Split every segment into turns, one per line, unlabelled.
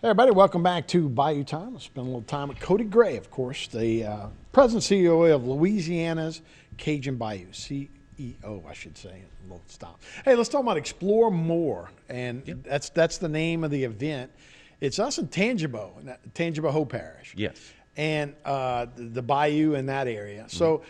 Hey everybody, welcome back to Bayou Time. I spent a little time with Cody Gray, of course, the president and CEO of Louisiana's Cajun Bayou, CEO, I should say. We'll stop. Hey, let's talk about Explore More, and that's the name of the event. It's us in Tangipahoa Parish.
Yes.
And the bayou in that area. So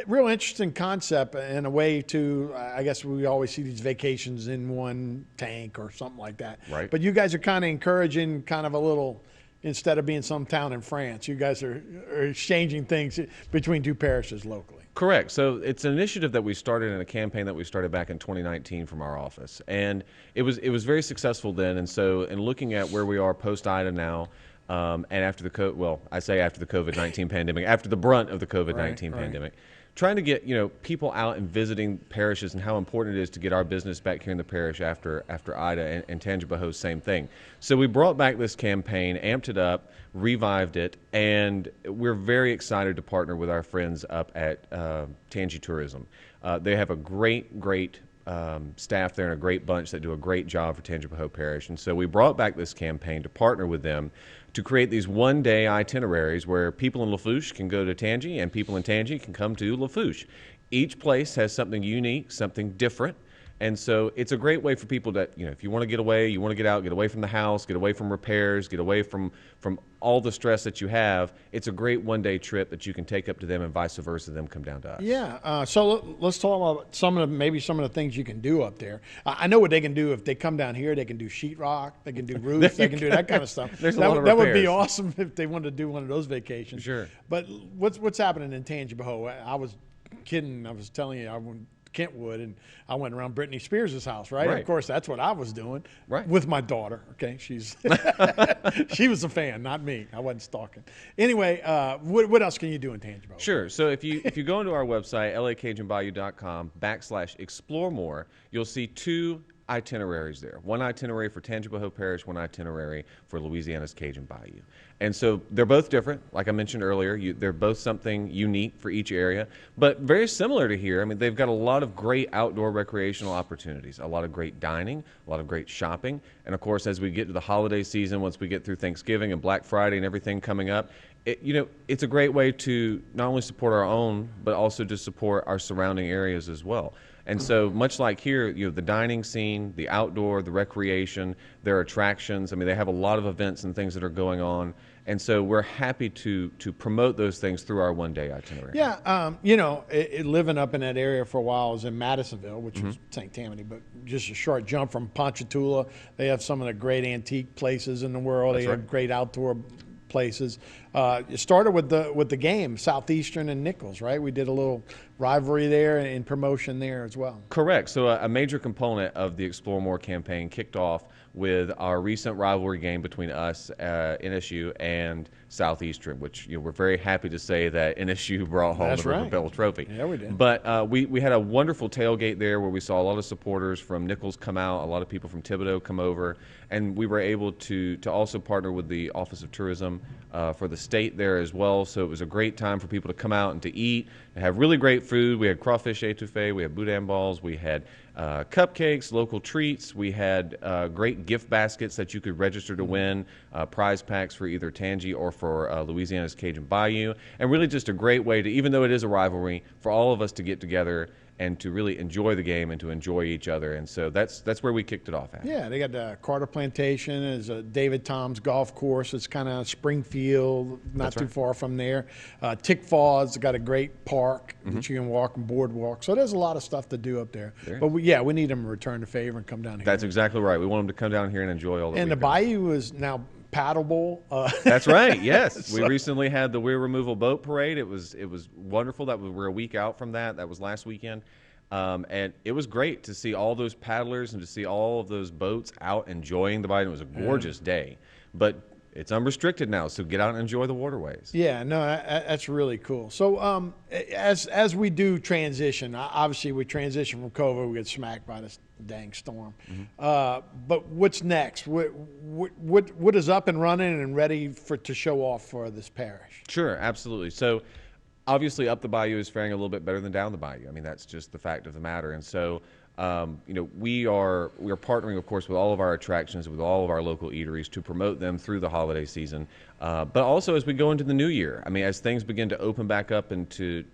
real interesting concept in a way to, I guess we always see these vacations in one tank or something like that.
Right.
But you guys are kind of encouraging kind of a little, instead of being some town in France, you guys are exchanging things between two parishes locally.
Correct. So it's an initiative that we started in a campaign that we started back in 2019 from our office. And it was very successful then. And so in looking at where we are post-Ida now, and after the COVID-19 pandemic, after the brunt of the COVID-19 pandemic, trying to get people out and visiting parishes and how important it is to get our business back here in the parish after Ida, and Tangipahoa, same thing. So we brought back this campaign, amped it up, revived it, and we're very excited to partner with our friends up at Tangi Tourism. They have a great staff there and a great bunch that do a great job for Tangipahoa Parish. And so we brought back this campaign to partner with them to create these one-day itineraries where people in Lafourche can go to Tangi and people in Tangi can come to Lafourche. Each place has something unique, something different. And so it's a great way for people that, if you want to get away, you want to get out, get away from the house, get away from repairs, get away from all the stress that you have. It's a great one-day trip that you can take up to them and vice versa, them come down to us.
Yeah. So let's talk about some of the things you can do up there. I know what they can do if they come down here. They can do sheetrock, they can do roofs, they can do that kind of stuff. That would be awesome if they wanted to do one of those vacations.
Sure.
But what's happening in Tangipahoa? I was kidding. I was telling you, I went Kentwood, and I went around Britney Spears' house, right? Of course, that's what I was doing with my daughter. Okay, she was a fan, not me. I wasn't stalking. Anyway, what else can you do in Tangipahoa?
Sure. So if you go into our website, lacajunbayou.com/explore more, you'll see two itineraries there. One itinerary for Tangipahoa Parish, one itinerary for Louisiana's Cajun Bayou. And so they're both different. Like I mentioned earlier, they're both something unique for each area, but very similar to here. I mean, they've got a lot of great outdoor recreational opportunities, a lot of great dining, a lot of great shopping. And of course, as we get to the holiday season, once we get through Thanksgiving and Black Friday and everything coming up, it's a great way to not only support our own, but also to support our surrounding areas as well. And so much like here, the dining scene, the outdoor, the recreation, their attractions, I mean, they have a lot of events and things that are going on. And so we're happy to promote those things through our one-day itinerary.
Yeah, living up in that area for a while, I was in Madisonville, which was St. Tammany, but just a short jump from Ponchatoula. They have some of the great antique places in the world. They have great outdoor places. It started with the game, Southeastern and Nicholls, right? We did a little rivalry there and promotion there as well.
Correct. So a major component of the Explore More campaign kicked off with our recent rivalry game between us, NSU, and Southeastern, which we're very happy to say that NSU brought home the River Bell Trophy.
Yeah, we did.
But we had a wonderful tailgate there where we saw a lot of supporters from Nicholls come out, a lot of people from Thibodaux come over, and we were able to also partner with the Office of Tourism for the state there as well. So it was a great time for people to come out and to eat, to have really great food. We had crawfish étouffée, we had boudin balls, we had cupcakes, local treats. We had great gift baskets that you could register to win, prize packs for either Tangi or for Louisiana's Cajun Bayou. And really just a great way to, even though it is a rivalry, for all of us to get together and to really enjoy the game and to enjoy each other. And so that's where we kicked it off at.
Yeah, they got the Carter Plantation is David Tom's golf course. It's kind of Springfield, not too far from there. Tickfaw's got a great park that you can walk and boardwalk. So there's a lot of stuff to do up there. But we need them to return the favor and come down here.
That's exactly right. We want them to come down here and enjoy all that.
And the bayou is now paddleable.
That's right. Yes, we recently had the Weir Removal Boat Parade. It was wonderful. We're a week out from that. That was last weekend, and it was great to see all those paddlers and to see all of those boats out enjoying the bayou. It was a gorgeous day, but it's unrestricted now, so get out and enjoy the waterways.
Yeah, no, that's really cool. So as we do transition, obviously we transition from COVID, we get smacked by this dang storm. But what's next? What is up and running and ready to show off for this parish?
Sure, absolutely. So obviously up the bayou is faring a little bit better than down the bayou. I mean, that's just the fact of the matter. And so we are partnering, of course, with all of our attractions, with all of our local eateries to promote them through the holiday season. But also as we go into the new year, I mean, as things begin to open back up and to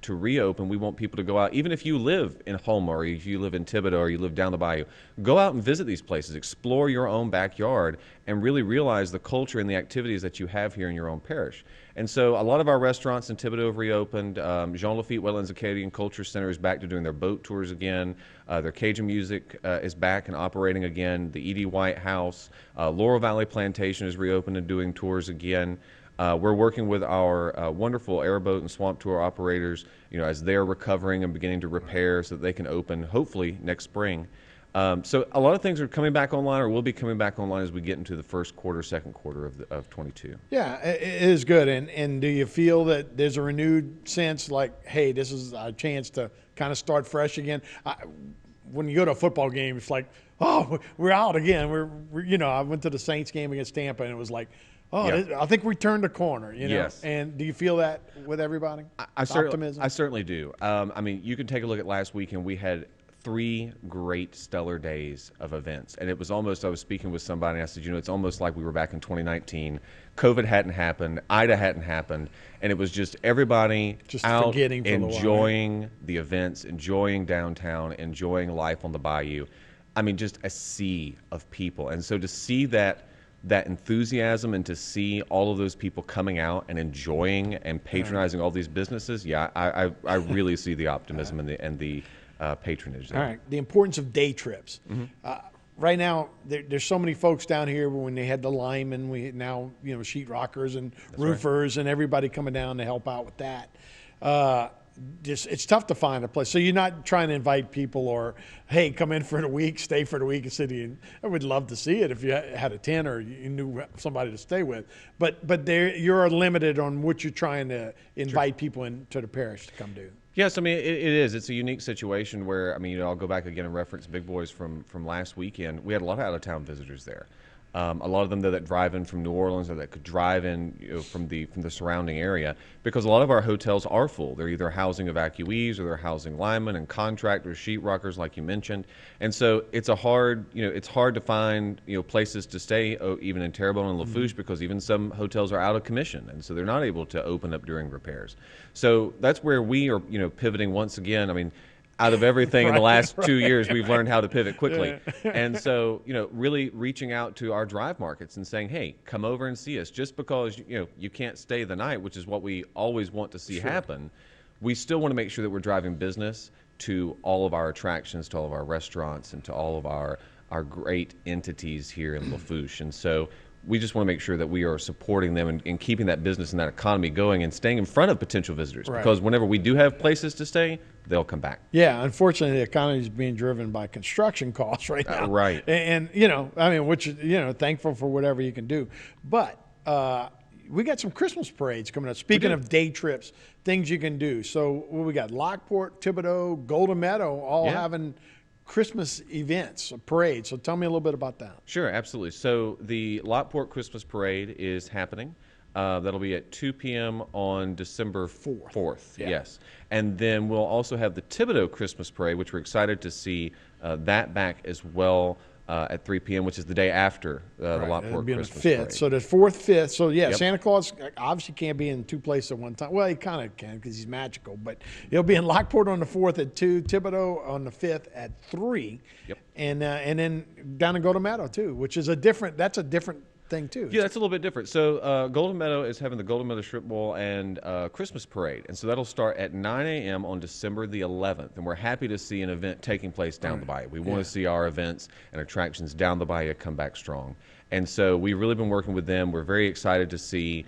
reopen, we want people to go out. Even if you live in Houma, or if you live in Thibodaux, or you live down the bayou, go out and visit these places, explore your own backyard, and really realize the culture and the activities that you have here in your own parish. And so a lot of our restaurants in Thibodaux have reopened. Jean Lafitte Wetlands Acadian Culture Center is back to doing their boat tours again. Their Cajun music is back and operating again. The E.D. White House, Laurel Valley Plantation is reopened and doing tours again. We're working with our wonderful airboat and swamp tour operators, as they're recovering and beginning to repair so that they can open hopefully next spring. So a lot of things are coming back online, or will be coming back online as we get into the first quarter, second quarter of 22.
Yeah, it is good. And do you feel that there's a renewed sense like, hey, this is a chance to kind of start fresh again? When you go to a football game, it's like, oh, we're out again. I went to the Saints game against Tampa, and it was like, oh, yeah. I think we turned the corner,
Yes.
And do you feel that with everybody? Optimism?
I certainly do. I mean, you can take a look at last week, and we had 3 great stellar days of events. And it was almost, I was speaking with somebody, and I said, it's almost like we were back in 2019. COVID hadn't happened. Ida hadn't happened. And it was just everybody
just
out enjoying the events, enjoying downtown, enjoying life on the bayou. I mean, just a sea of people. And so to see that enthusiasm and to see all of those people coming out and enjoying and patronizing all these businesses, I really see the optimism and the patronage there.
All right. The importance of day trips. Mm-hmm. Right now, there's so many folks down here. When they had the linemen, we now sheetrockers and roofers and everybody coming down to help out with that. It's tough to find a place. So you're not trying to invite people or, hey, come in for the week, stay for the week, and sit in. I would love to see it if you had a tent or you knew somebody to stay with. But you're limited on what you're trying to invite people into the parish to come do.
Yes, I mean, it is. It's a unique situation where, I'll go back again and reference Big Boys from last weekend. We had a lot of out-of-town visitors there. A lot of them that drive in from New Orleans or that could drive in from the surrounding area, because a lot of our hotels are full. They're either housing evacuees or they're housing linemen and contractors, sheetrockers, like you mentioned. And so it's hard to find places to stay, even in Terrebonne and Lafourche, because even some hotels are out of commission, and so they're not able to open up during repairs. So that's where we are pivoting once again. Out of everything in the last 2 years, we've learned how to pivot quickly. Yeah. And so, really reaching out to our drive markets and saying, hey, come over and see us. Just because, you can't stay the night, which is what we always want to see happen, we still want to make sure that we're driving business to all of our attractions, to all of our restaurants, and to all of our great entities here in Lafourche. And so we just want to make sure that we are supporting them and keeping that business and that economy going and staying in front of potential visitors. Right. Because whenever we do have places to stay, they'll come back.
Yeah, unfortunately, the economy is being driven by construction costs right now.
Right.
And which, thankful for whatever you can do. But we got some Christmas parades coming up. Speaking of day trips, things you can do. So we got Lockport, Thibodaux, Golden Meadow, all having Christmas events, a parade. So tell me a little bit about that.
Sure, absolutely. So the Lockport Christmas Parade is happening. That'll be at 2 p.m. on December 4th.
Yeah.
Yes. And then we'll also have the Thibodaux Christmas Parade, which we're excited to see that back as well at 3 p.m., which is the day after the Lockport Christmas Parade.
So the 4th, 5th. So, Santa Claus obviously can't be in 2 places at one time. Well, he kind of can because he's magical. But he'll be in Lockport on the 4th at 2, Thibodaux on the 5th at 3.
Yep.
And then down in Golden Meadow, too, which is a different thing too.
Yeah, that's a little bit different. So Golden Meadow is having the Golden Meadow Strip Bowl and Christmas Parade. And so that'll start at 9 a.m. on December the 11th. And we're happy to see an event taking place down the bayou. We want to see our events and attractions down the bayou come back strong. And so we've really been working with them. We're very excited to see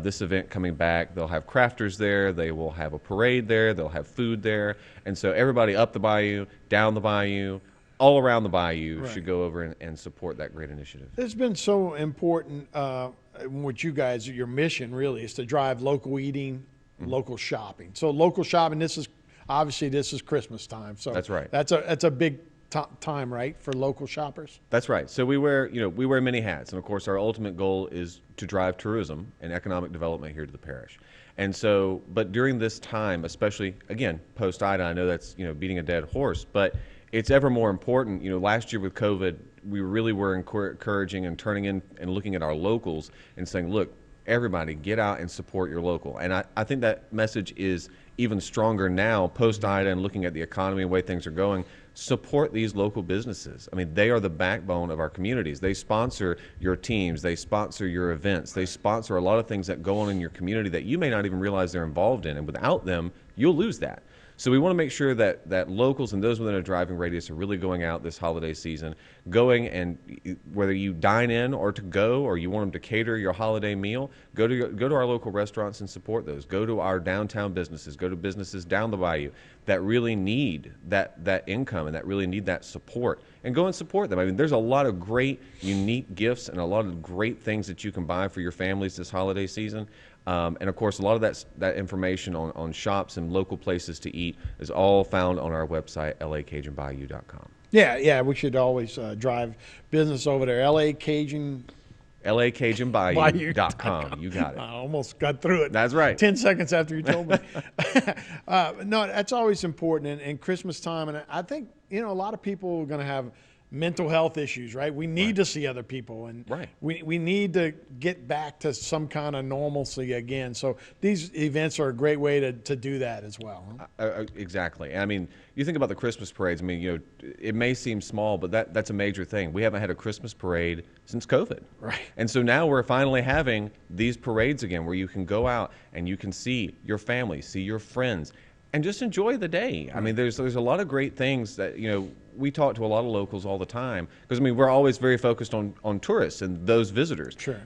this event coming back. They'll have crafters there. They will have a parade there. They'll have food there. And so everybody up the bayou, down the bayou, all around the bayou should go over and support that great initiative.
It's been so important, what you guys, your mission really is to drive local eating, local shopping. So local shopping, this is Christmas time. So
that's right.
That's a big time, right, for local shoppers?
That's right. So we wear many hats. And of course, our ultimate goal is to drive tourism and economic development here to the parish. And so, but during this time, especially, again, post-Ida, I know that's, beating a dead horse, but it's ever more important. You know, last year with COVID, we really were encouraging and turning in and looking at our locals and saying, look, everybody get out and support your local. And I think that message is even stronger now post-Ida and looking at the economy and the way things are going. Support these local businesses. I mean, they are the backbone of our communities. They sponsor your teams. They sponsor your events. They sponsor a lot of things that go on in your community that you may not even realize they're involved in. And without them, you'll lose that. So we want to make sure that locals and those within a driving radius are really going out this holiday season, going, and whether you dine in or to go, or you want them to cater your holiday meal, go to our local restaurants and support those. Go to our downtown businesses. Go to businesses down the bayou that really need that income and that really need that support, and go and support them. I mean, there's a lot of great, unique gifts and a lot of great things that you can buy for your families this holiday season. And of course, a lot of that information on shops and local places to eat is all found on our website, lacajunbayou.com.
Yeah, we should always drive business over there.
lacajunbayou.com. You got it.
I almost got through it.
That's right.
10 seconds after you told me. No, that's always important. And Christmas time, and I think, a lot of people are going to have mental health issues, right? We need to see other people, and we need to get back to some kind of normalcy again. So these events are a great way to do that as well.
Exactly. I mean, you think about the Christmas parades. I mean, it may seem small, but that's a major thing. We haven't had a Christmas parade since COVID.
Right.
And so now we're finally having these parades again where you can go out and you can see your family, see your friends, and just enjoy the day. I mean, there's a lot of great things that, we talk to a lot of locals all the time, because, we're always very focused on tourists and those visitors.
Sure.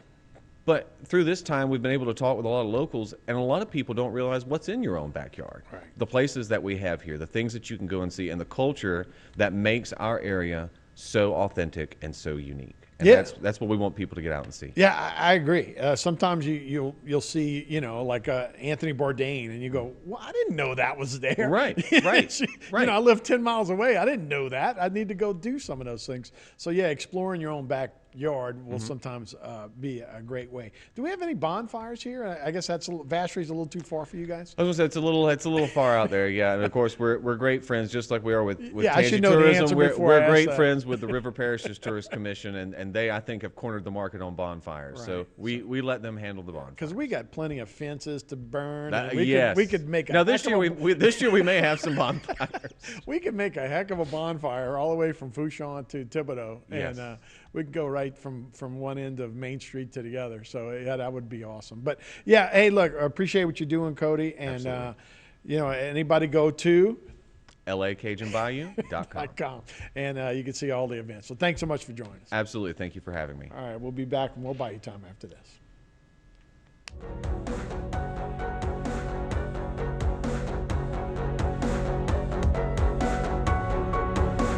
But through this time, we've been able to talk with a lot of locals, and a lot of people don't realize what's in your own backyard.
Right.
The places that we have here, the things that you can go and see, and the culture that makes our area so authentic and so unique. And that's what we want people to get out and see.
Yeah, I agree. Sometimes you'll see, like Anthony Bourdain, and you go, well, I didn't know that was there.
Right.
I live 10 miles away. I didn't know that. I need to go do some of those things. So, yeah, exploring your own backyard will sometimes be a great way. Do we have any bonfires here? I guess Vachery's a little too far for you guys.
I was going to say it's a little far out there, yeah. And of course, we're great friends, just like we are with
I should know
Tourism.
The answer
we're
before
great friends with the River Parishes Tourist Commission, and they, I think, have cornered the market on bonfires.
Right.
So we let them handle the bonfires.
Because we got plenty of fences to burn. We could make
this year we may have some bonfires.
We could make a heck of a bonfire all the way from Fouchon to Thibodaux, and we could go right from one end of Main Street to the other. So that would be awesome. But yeah, hey, look, I appreciate what you're doing, Cody, and anybody go to
lacajunbayou.com.
And you can see all the events. So thanks so much for joining us.
Absolutely. Thank you for having me.
All right, we'll be back with more Bayou Time after this.